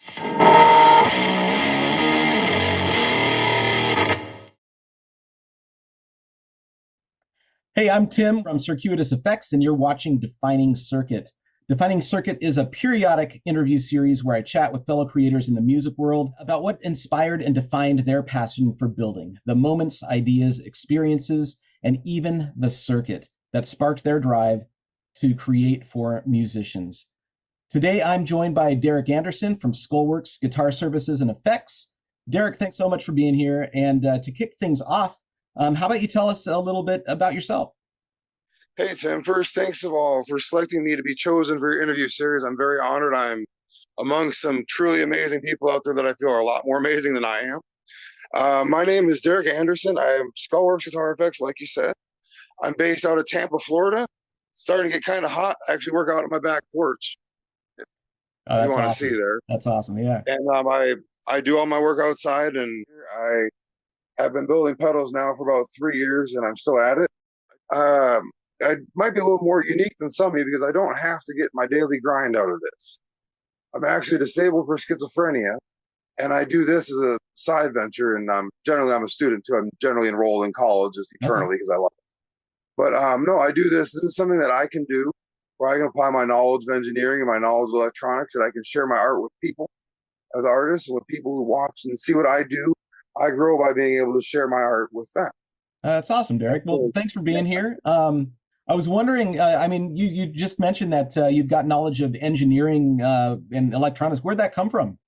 Hey, I'm Tim from Circuitous Effects, and you're watching Defining Circuit. Defining Circuit is a periodic interview series where I chat with fellow creators in the music world about what inspired and defined their passion for building, the moments, ideas, experiences, and even the circuit that sparked their drive to create for musicians. Today, I'm joined by Derek Anderson from Skullworks Guitar Services and Effects. Derek, thanks so much for being here. And to kick things off, how about you tell us a little bit about yourself? Hey Tim, first, thanks of all for selecting me to be chosen for your interview series. I'm very honored. I'm among some truly amazing people out there that I feel are a lot more amazing than I am. My name is Derek Anderson. I am Skullworks Guitar Effects, like you said. I'm based out of Tampa, Florida. It's starting to get kind of hot. I actually work out on my back porch, Oh, if you that's want to see awesome. there. That's awesome. Yeah. And I do all my work outside, and I have been building pedals now for about 3 years, and I'm still at it. Um, I might be a little more unique than some of you because I don't have to get my daily grind out of this. I'm actually disabled for schizophrenia, and I do this as a side venture. And I'm a student too. I'm generally enrolled in college just Okay. eternally because I love it. But no, I do this. This is something that I can do where I can apply my knowledge of engineering and my knowledge of electronics, and I can share my art with people as artists and with people who watch and see what I do. I grow by being able to share my art with them. That's awesome, Derek. Well, So, thanks for being here. I was wondering, I mean, you just mentioned that you've got knowledge of engineering and electronics. Where'd that come from?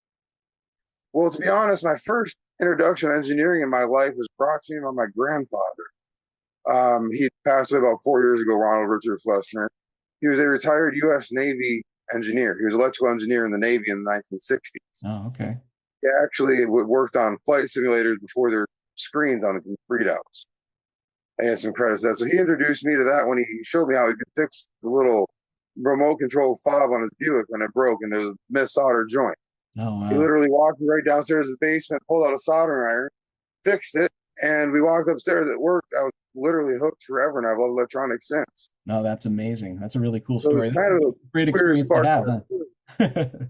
well, to be honest, my first introduction to engineering in my life was brought to me by my grandfather. He passed away about 4 years ago, Ronald Richard Flessner. He was a retired U.S. Navy engineer. He was an electrical engineer in the Navy in the 1960s. Oh, okay. He actually worked on flight simulators before there were screens on the readouts. I had some credits to that. So he introduced me to that when he showed me how he could fix the little remote control fob on his Buick when it broke and there was a mis-soldered joint. Oh, He wow. literally walked me right downstairs to the basement, pulled out a soldering iron, fixed it, and we walked upstairs. It worked. I was literally hooked forever, and I've loved electronics since. No, that's amazing. That's a really cool So story. it's That's kind a of a great weird experience to spark. have, huh?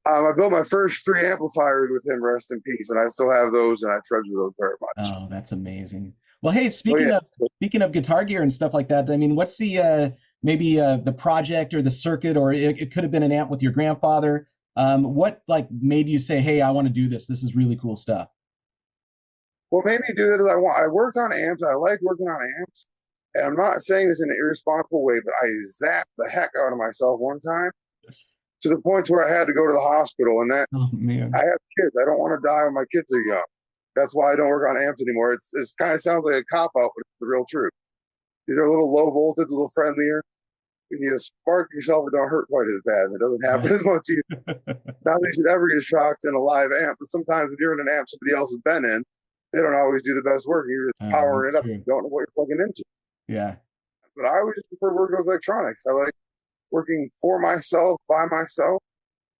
I built my first three amplifiers with him, rest in peace, and I still have those, and I treasure those very much. Oh, that's amazing. Well, hey, Oh yeah. speaking of guitar gear and stuff like that, I mean, what's the maybe the project or the circuit, or it could have been an amp with your grandfather. What like made you say, "Hey, I want to do this. This is really cool stuff." What made me do that is I want. I worked on amps. I like working on amps, and I'm not saying this in an irresponsible way, but I zapped the heck out of myself one time to the point where I had to go to the hospital. And that Oh I man. have kids. I don't want to die when my kids are young. That's why I don't work on amps anymore. It's kind of sounds like a cop out, but it's the real truth. These are a little low voltage, a little friendlier. You spark yourself, it don't hurt quite as bad. It doesn't happen Right. as much. Not that you should ever get shocked in a live amp, but sometimes when you're in an amp somebody else has been in, they don't always do the best work. You're just That's powering it up. true. You don't know what you're plugging into. Yeah. But I would just prefer working with electronics. I like working for myself, by myself.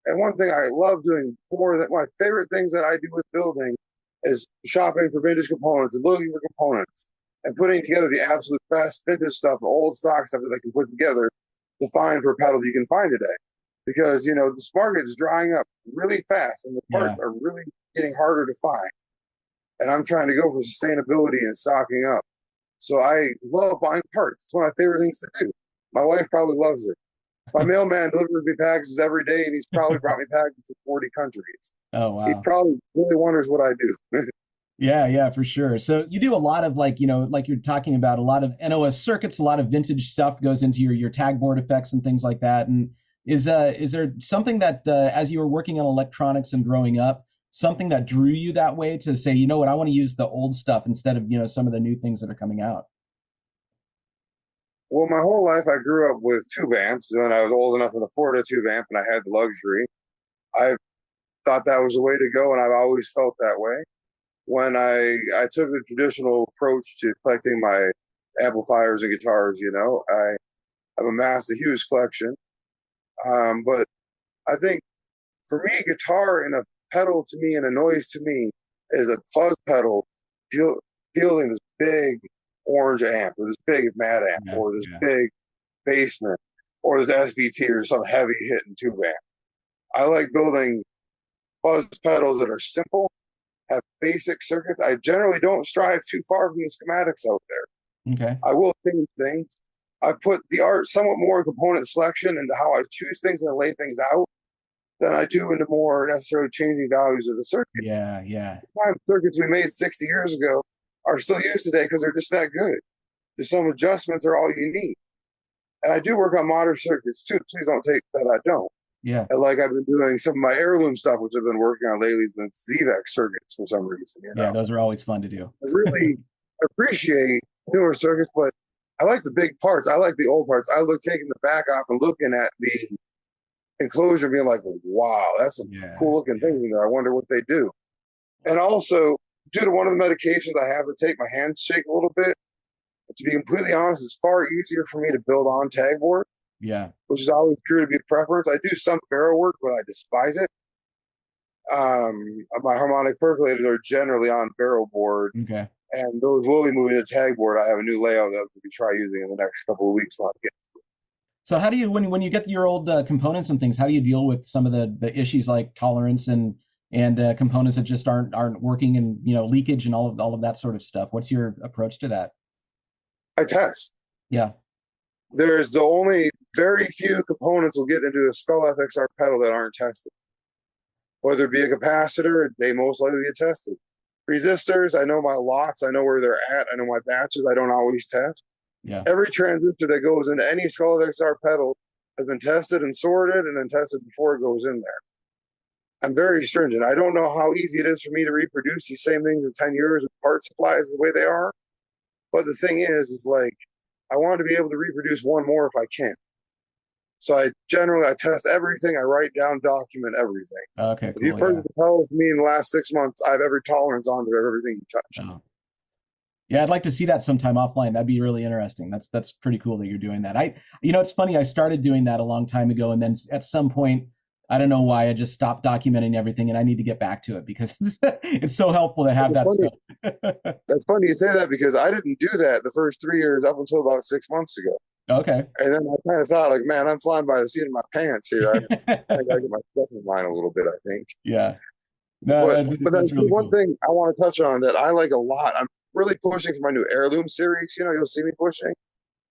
And one thing I love doing more than my favorite things that I do with building is shopping for vintage components and looking for components and putting together the absolute best vintage stuff, old stock stuff that I can put together to find for a pedal you can find today. Because, the market is drying up really fast and the Yeah. parts are really getting harder to find. And I'm trying to go for sustainability and stocking up. So I love buying parts. It's one of my favorite things to do. My wife probably loves it. My mailman delivers me packages every day, and he's probably brought me packages from 40 countries. Oh He wow. probably really wonders what I do. Yeah, yeah, for sure. So you do a lot of like, like you're talking about a lot of NOS circuits, a lot of vintage stuff goes into your tag board effects and things like that. And is there something that as you were working on electronics and growing up, something that drew you that way to say, you know what, I want to use the old stuff instead of, some of the new things that are coming out? Well, my whole life I grew up with tube amps. When I was old enough to afford a tube amp and I had the luxury, I thought that was the way to go, and I've always felt that way. When I took the traditional approach to collecting my amplifiers and guitars, I've amassed a huge collection. But I think for me, guitar and a pedal to me and a noise to me is a fuzz pedal feel, feeling this big orange amp or this big mad amp Yeah, or this yeah. big basement or this SVT or some heavy hitting tube amp. I like building fuzz pedals that are simple, have basic circuits. I generally don't strive too far from the schematics out there. Okay. I will change things. I put the art somewhat more in component selection into how I choose things and lay things out than I do into more necessarily changing values of the circuit. Yeah, yeah. The circuits we made 60 years ago are still used today because they're just that good. Just some adjustments are all you need. And I do work on modern circuits too. Please don't take that I don't. Yeah. And like I've been doing some of my heirloom stuff, which I've been working on lately, has been ZVEX circuits for some reason. You know? Yeah, those are always fun to do. I really appreciate newer circuits, but I like the big parts. I like the old parts. I look taking the back off and looking at the enclosure, being like, wow, that's some cool looking thing in there. I wonder what they do. And also, due to one of the medications I have to take, my hands shake a little bit. To be completely honest, it's far easier for me to build on tagboard. Yeah. Which is always pure to be a preference. I do some barrel work, but I despise it. My harmonic percolators are generally on barrel board. Okay. And those will be moving to tagboard. I have a new layout that we'll be try using in the next couple of weeks when I get. So how do you, when you get your old components and things, how do you deal with some of the issues like tolerance and components that just aren't working, and leakage and all of that sort of stuff? What's your approach to that? I test. Yeah. There's the only very few components will get into a Skull FXR pedal that aren't tested. Whether it be a capacitor, they most likely get tested. Resistors, I know my lots, I know where they're at, I know my batches, I don't always test. Yeah. Every transistor that goes into any Skull FXR pedal has been tested and sorted and then tested before it goes in there. I'm very stringent. I don't know how easy it is for me to reproduce these same things in 10 years with part supplies the way they are. But the thing is like, I want to be able to reproduce one more if I can. So I test everything. I write down, document everything. Okay, cool. If you've heard the pedal with me in the last 6 months, I have every tolerance on to everything you touch. Oh. Yeah, I'd like to see that sometime offline. That'd be really interesting. That's pretty cool that you're doing that. It's funny. I started doing that a long time ago, and then at some point, I don't know why, I just stopped documenting everything, and I need to get back to it because it's so helpful to have that stuff. That's funny you say that because I didn't do that the first 3 years up until about 6 months ago. Okay. And then I kind of thought, like, man, I'm flying by the seat of my pants here. I gotta get my stuff in line a little bit, I think. Yeah. No, but that's really one cool. thing I want to touch on that I like a lot. I'm really pushing for my new heirloom series. You'll see me pushing.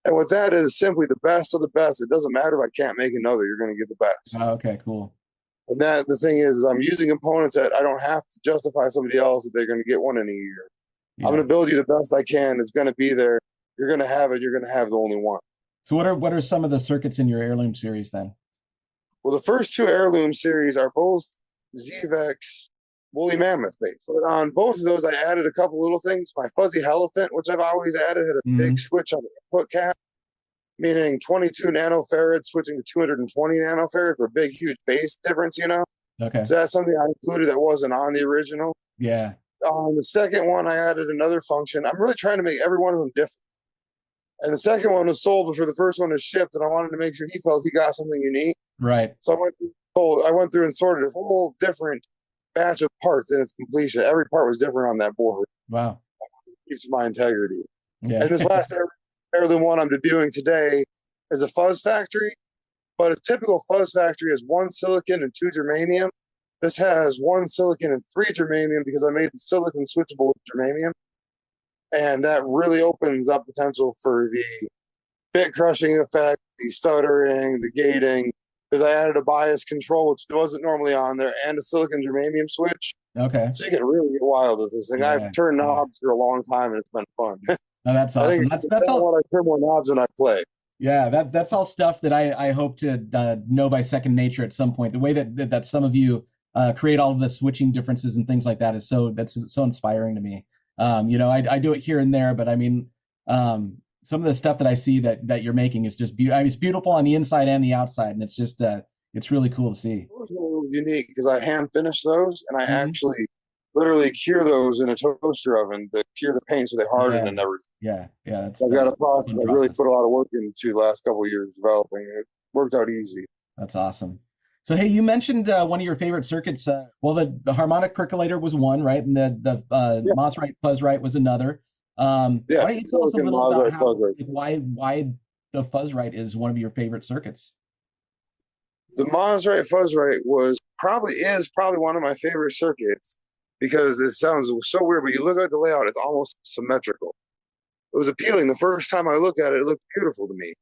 And with that is simply the best of the best. It doesn't matter if I can't make another, you're going to get the best. Oh, okay, cool. And that the thing is I'm using components that I don't have to justify somebody else that they're going to get one in a year. Yeah. I'm going to build you the best I can. It's going to be there. You're going to have it. You're going to have the only one. So what are some of the circuits in your heirloom series then? Well, the first two heirloom series are both ZVEX woolly mammoth based. But on both of those, I added a couple little things. My fuzzy elephant, which I've always added, had a big switch on the input cap, meaning 22 nanofarad switching to 220 nanofarad for a big, huge bass difference, Okay. So that's something I included that wasn't on the original. Yeah. On the second one, I added another function. I'm really trying to make every one of them different. And the second one was sold before the first one was shipped, and I wanted to make sure he felt he got something unique. Right. So I went through and sorted a whole different batch of parts in its completion. Every part was different on that board. Wow. Keeps my integrity. Yeah. And this last heirloom one I'm debuting today is a fuzz factory, but a typical fuzz factory is 1 silicon and 2 germanium. This has 1 silicon and 3 germanium because I made the silicon switchable with germanium. And that really opens up potential for the bit crushing effect, the stuttering, the gating, because I added a bias control, which wasn't normally on there, and a silicon germanium switch. Okay. So you can really get wild with this thing. Yeah. I've turned knobs for a long time, and it's been fun. Oh, that's awesome. That's all. I turn more knobs than I play. Yeah, that's all stuff that I hope to know by second nature at some point. The way that some of you create all of the switching differences and things like that is that's so inspiring to me. I do it here and there, but I mean, some of the stuff that I see that you're making is just it's beautiful on the inside and the outside, and it's just it's really cool to see. Those are a little unique because I hand finish those, and I actually literally cure those in a toaster oven to cure the paint so they harden and everything. Yeah. I've got a process. I really put a lot of work into the last couple of years developing it. Worked out easy. That's awesome. So, hey, you mentioned one of your favorite circuits. The harmonic percolator was one, right? And the Mosrite Fuzzrite was another. Why don't you tell us a little about why the Fuzzrite is one of your favorite circuits? The Mosrite Fuzzrite was probably one of my favorite circuits because it sounds so weird, but you look at the layout, it's almost symmetrical. It was appealing. The first time I looked at it, it looked beautiful to me. I'm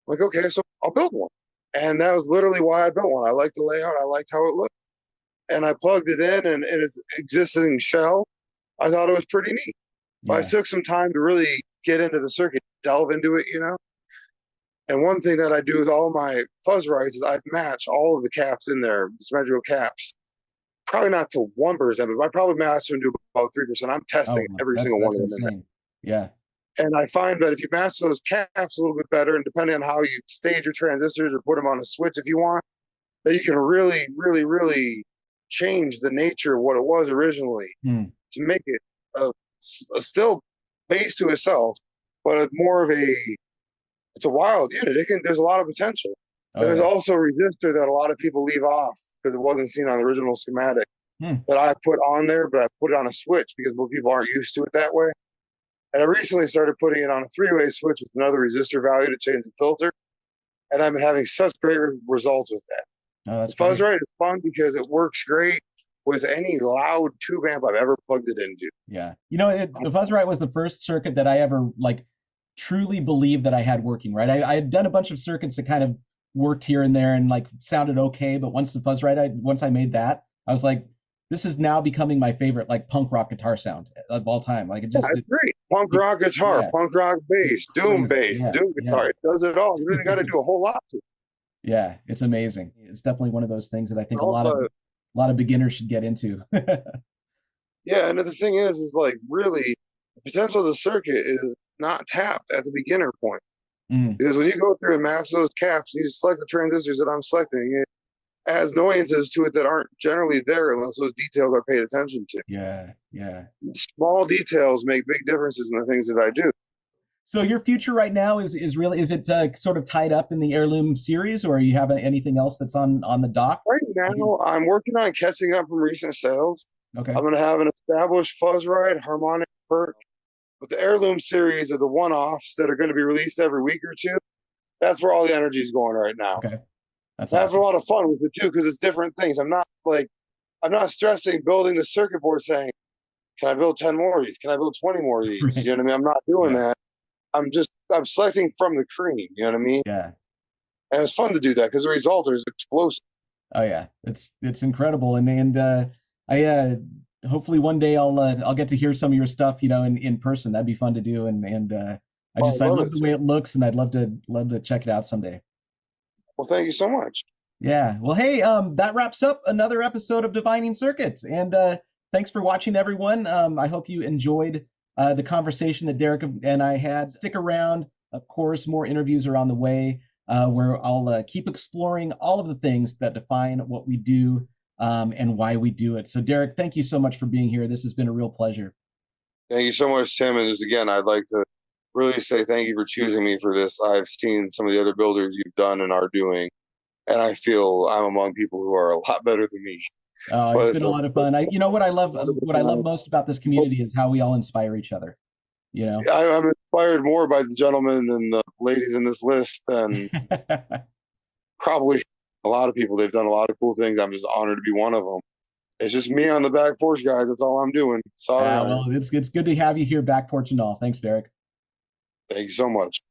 like, okay, so I'll build one. And that was literally why I built one. I liked the layout. I liked how it looked. And I plugged it in its existing shell, I thought it was pretty neat. But I took some time to really get into the circuit, delve into it, And one thing that I do with all my Fuzzrights is I match all of the caps in there, symmetrical caps. Probably not to 1%, but I probably match them to about 3%. I'm testing every single one of them. Yeah. And I find that if you match those caps a little bit better, and depending on how you stage your transistors or put them on a switch if you want, that you can really, really, really change the nature of what it was originally to make it a still bass to itself, but more of it's a wild unit. There's a lot of potential. And there's also a resistor that a lot of people leave off because it wasn't seen on the original schematic that I put on there, but I put it on a switch because most people aren't used to it that way. And I recently started putting it on a 3-way switch with another resistor value to change the filter. And I've been having such great results with that. The Fuzzright is fun because it works great with any loud tube amp I've ever plugged it into. Yeah. The Fuzzright was the first circuit that I ever truly believed that I had working, right? I had done a bunch of circuits that kind of worked here and there and sounded okay. But once the Fuzzright, once I made that, I was like, this is now becoming my favorite punk rock guitar sound of all time. It's great. Punk rock guitar, punk rock bass, doom bass, doom guitar. It does it all. You really got to do a whole lot to it. Yeah, it's amazing. It's definitely one of those things that I think a lot of beginners should get into. Yeah, and the thing is really the potential of the circuit is not tapped at the beginner point. Because when you go through and match those caps, you select the transistors that I'm selecting, it adds nuances to it that aren't generally there unless those details are paid attention to. Yeah. Small details make big differences in the things that I do. So your future right now is it sort of tied up in the Heirloom series, or are you having anything else that's on the dock? Right now, I'm working on catching up from recent sales. Okay. I'm going to have an established Fuzzright, harmonic perk. But the Heirloom series are the one-offs that are going to be released every week or two. That's where all the energy is going right now. Okay. That's awesome. I have a lot of fun with it too because it's different things. I'm not stressing building the circuit board saying, can I build 10 more of these? Can I build 20 more of these? Right. You know what I mean? I'm not doing that. I'm selecting from the cream. You know what I mean? Yeah. And it's fun to do that because the result is explosive. Oh yeah, it's incredible, and I hopefully one day I'll get to hear some of your stuff, in person. That'd be fun to do, and I love the way it looks, and I'd love to check it out someday. Well, thank you so much. Yeah. Well, hey, that wraps up another episode of Defining Circuits, and thanks for watching, everyone. I hope you enjoyed the conversation that Derek and I had. Stick around. Of course, more interviews are on the way, where I'll keep exploring all of the things that define what we do and why we do it. So, Derek, thank you so much for being here. This has been a real pleasure. Thank you so much, Tim. And just again, I'd like to really say thank you for choosing me for this. I've seen some of the other builders you've done and are doing, and I feel I'm among people who are a lot better than me. Oh, it's been a lot of fun. What I love most about this community is how we all inspire each other. I'm inspired more by the gentlemen and the ladies in this list than probably a lot of people. They've done a lot of cool things. I'm just honored to be one of them. It's just me on the back porch, guys. That's all I'm doing. Sorry. Well, it's good to have you here, back porch and all. Thanks, Derek. Thank you so much.